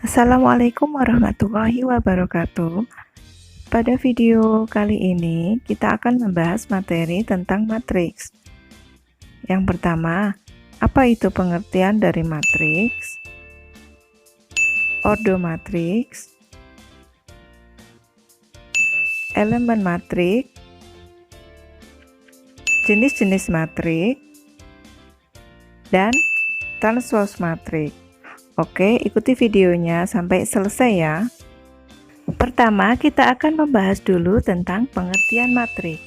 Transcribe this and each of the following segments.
Assalamualaikum warahmatullahi wabarakatuh. Pada video kali ini kita akan membahas materi tentang matriks. Yang pertama, apa itu pengertian dari matriks? Ordo matriks, elemen matriks, jenis-jenis matriks, dan transpose matriks. Oke, ikuti videonya sampai selesai ya. Pertama, kita akan membahas dulu tentang pengertian matrik.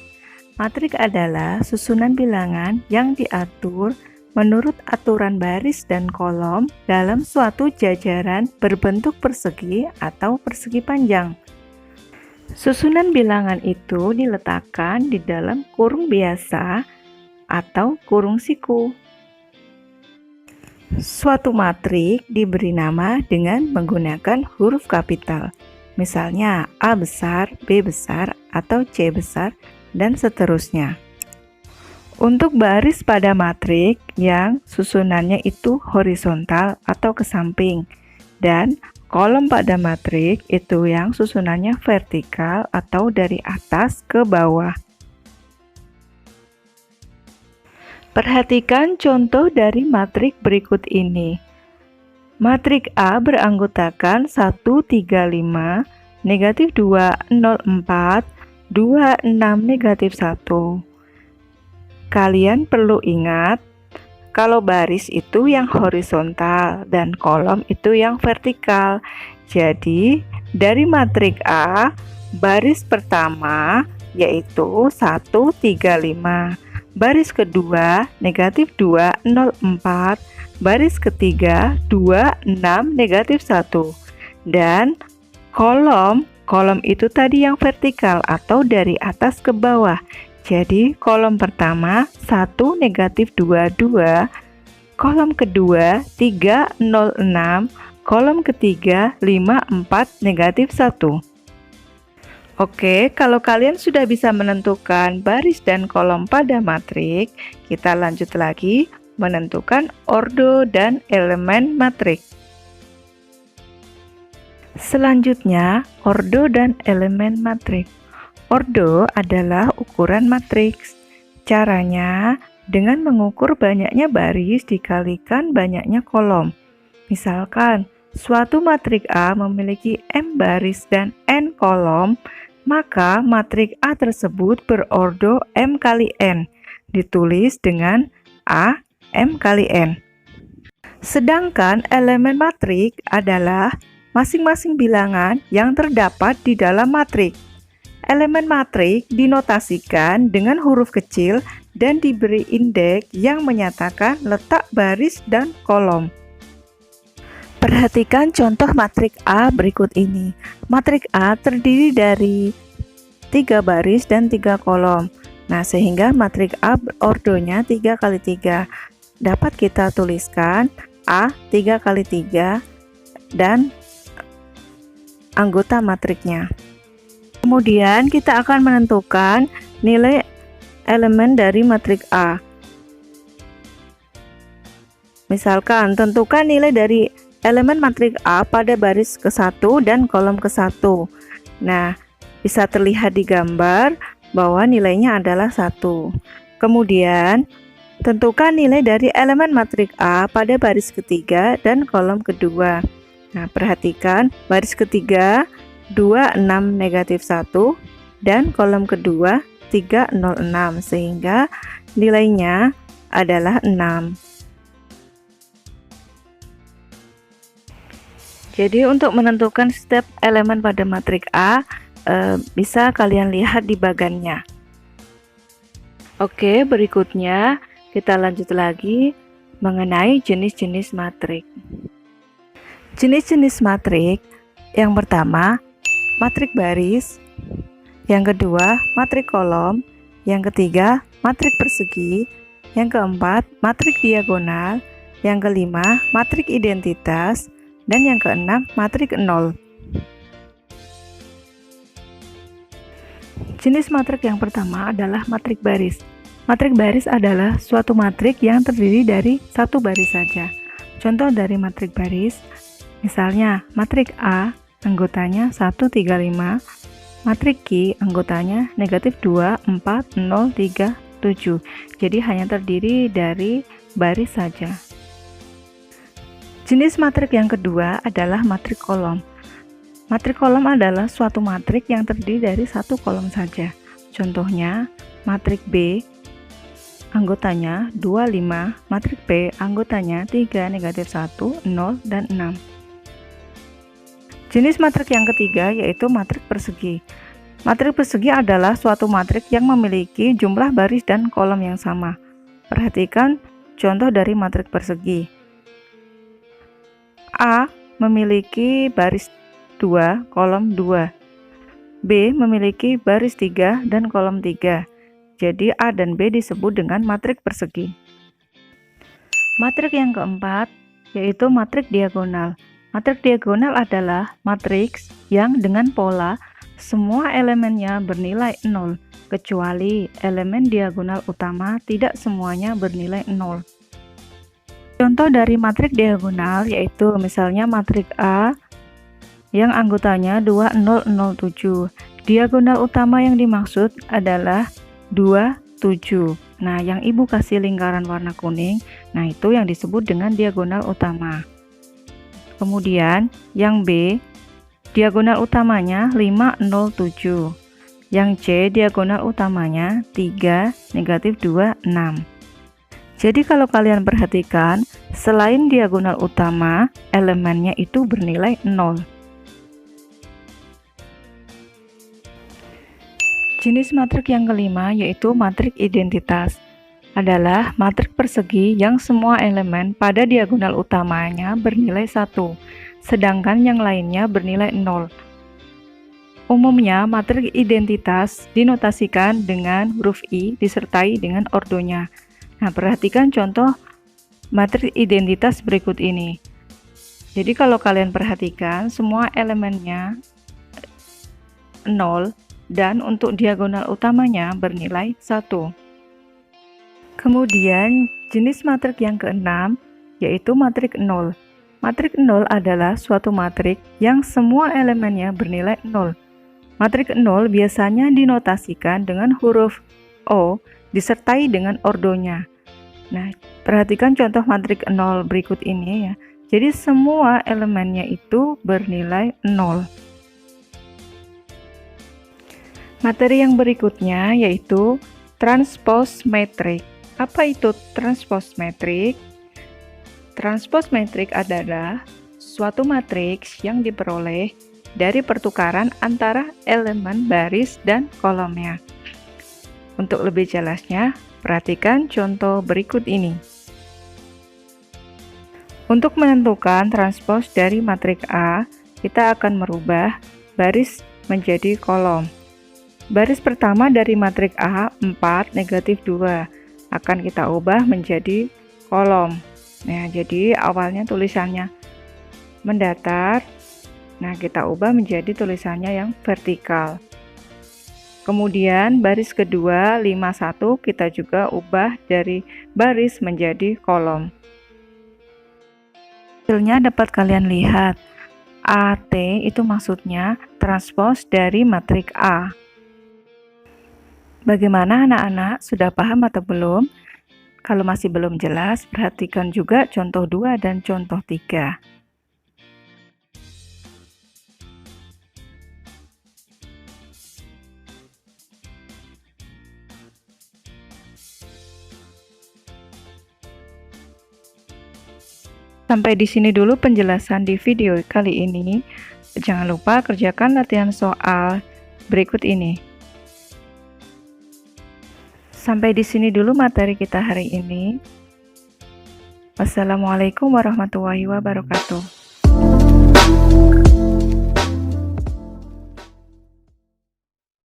Matrik adalah susunan bilangan yang diatur menurut aturan baris dan kolom dalam suatu jajaran berbentuk persegi atau persegi panjang. Susunan bilangan itu diletakkan di dalam kurung biasa atau kurung siku. Suatu matrik diberi nama dengan menggunakan huruf kapital, misalnya A besar, B besar, atau C besar, dan seterusnya. Untuk baris pada matrik yang susunannya itu horizontal atau ke samping, dan kolom pada matrik itu yang susunannya vertikal atau dari atas ke bawah. Perhatikan contoh dari matrik berikut ini. Matrik A beranggotakan 1, 3, 5, negatif 2, 0, 4, 2, 6, negatif 1. Kalian perlu ingat, kalau baris itu yang horizontal dan kolom itu yang vertikal. Jadi, dari matrik A, baris pertama yaitu 1, 3, 5. Baris kedua negatif 2, 0, 4. Baris ketiga 2, 6, negatif 1. Dan kolom itu tadi yang vertikal atau dari atas ke bawah. Jadi kolom pertama 1, negatif 2, 2. Kolom kedua 3, 0, 6. Kolom ketiga 5, 4, negatif 1. Oke, kalau kalian sudah bisa menentukan baris dan kolom pada matrik, kita lanjut lagi menentukan ordo dan elemen matrik. Selanjutnya, ordo dan elemen matrik. Ordo adalah ukuran matriks. Caranya dengan mengukur banyaknya baris dikalikan banyaknya kolom. Misalkan, suatu matrik A memiliki M baris dan N kolom, maka matrik A tersebut berordo M kali N, ditulis dengan A M kali N. Sedangkan elemen matrik adalah masing-masing bilangan yang terdapat di dalam matrik. Elemen matrik dinotasikan dengan huruf kecil dan diberi indeks yang menyatakan letak baris dan kolom. Perhatikan contoh matrik A berikut ini. Matrik A terdiri dari 3 baris dan 3 kolom. Nah, sehingga matrik A ordonya 3 kali 3. Dapat kita tuliskan A 3 kali 3 dan anggota matriknya. Kemudian kita akan menentukan nilai elemen dari matrik A. Misalkan, tentukan nilai dari elemen matrik A pada baris ke-1 dan kolom ke-1. Nah, bisa terlihat di gambar bahwa nilainya adalah 1. Kemudian, tentukan nilai dari elemen matrik A pada baris ketiga dan kolom kedua. Nah, perhatikan baris ketiga 2, 6, negatif 1 dan kolom kedua 3, 0, 6, sehingga nilainya adalah 6. Jadi untuk menentukan setiap elemen pada matrik A bisa kalian lihat di bagannya. Oke, berikutnya kita lanjut lagi mengenai jenis-jenis matrik. Jenis-jenis matrik yang pertama matrik baris, yang kedua matrik kolom, yang ketiga matrik persegi, yang keempat matrik diagonal, yang kelima matrik identitas, dan yang keenam matrik nol. Jenis matrik yang pertama adalah matrik baris. Matrik baris adalah suatu matrik yang terdiri dari satu baris saja. Contoh dari matrik baris, Misalnya, matrik A anggotanya 1, 3, 5, matrik Q anggotanya negatif 2, 4, 0, 3, 7. Jadi hanya terdiri dari baris saja. Jenis matrik yang kedua adalah matrik kolom. Matrik kolom adalah suatu matrik yang terdiri dari satu kolom saja. Contohnya, matrik B anggotanya 2, 5, matrik B anggotanya 3, negatif 1, 0, dan 6. Jenis matrik yang ketiga yaitu matrik persegi. Matrik persegi adalah suatu matrik yang memiliki jumlah baris dan kolom yang sama. Perhatikan contoh dari matrik persegi. A memiliki baris 2, kolom 2. B memiliki baris 3 dan kolom 3. Jadi A dan B disebut dengan matrik persegi. Matrik yang keempat yaitu matrik diagonal. Matrik diagonal adalah matriks yang dengan pola semua elemennya bernilai 0, kecuali elemen diagonal utama tidak semuanya bernilai 0. Contoh dari matrik diagonal yaitu misalnya matrik A yang anggotanya 2, 0, 0, 7. Diagonal utama yang dimaksud adalah 2, 7. Nah, yang ibu kasih lingkaran warna kuning, nah itu yang disebut dengan diagonal utama. Kemudian yang B, diagonal utamanya 5, 0, 7. Yang C, diagonal utamanya 3, negatif 2, 6. Jadi kalau kalian perhatikan, selain diagonal utama, elemennya itu bernilai 0. Jenis matrik yang kelima yaitu matrik identitas. Adalah matrik persegi yang semua elemen pada diagonal utamanya bernilai 1, sedangkan yang lainnya bernilai 0. Umumnya matrik identitas dinotasikan dengan huruf I disertai dengan ordonya. Nah, perhatikan contoh matrik identitas berikut ini. Jadi kalau kalian perhatikan semua elemennya 0 dan untuk diagonal utamanya bernilai 1. Kemudian jenis matrik yang keenam yaitu matrik 0. Matrik 0 adalah suatu matrik yang semua elemennya bernilai 0. Matrik 0 biasanya dinotasikan dengan huruf O disertai dengan ordonya. Nah, perhatikan contoh matrik 0 berikut ini ya. Jadi semua elemennya itu bernilai 0. Materi yang berikutnya yaitu transpose metrik. Apa itu transpose metrik? Transpose metrik adalah suatu matriks yang diperoleh dari pertukaran antara elemen baris dan kolomnya. Untuk lebih jelasnya, perhatikan contoh berikut ini. Untuk menentukan transpose dari matrik A, kita akan merubah baris menjadi kolom. Baris pertama dari matrik A 4, negatif 2 akan kita ubah menjadi kolom. Nah, jadi awalnya tulisannya mendatar. Nah, kita ubah menjadi tulisannya yang vertikal. Kemudian baris kedua 51 kita juga ubah dari baris menjadi kolom. Hasilnya dapat kalian lihat. AT itu maksudnya transpose dari matrik A. Bagaimana anak-anak, sudah paham atau belum? Kalau masih belum jelas, perhatikan juga contoh 2 dan contoh 3. Sampai di sini dulu penjelasan di video kali ini. Jangan lupa kerjakan latihan soal berikut ini. Sampai di sini dulu materi kita hari ini. Wassalamualaikum warahmatullahi wabarakatuh.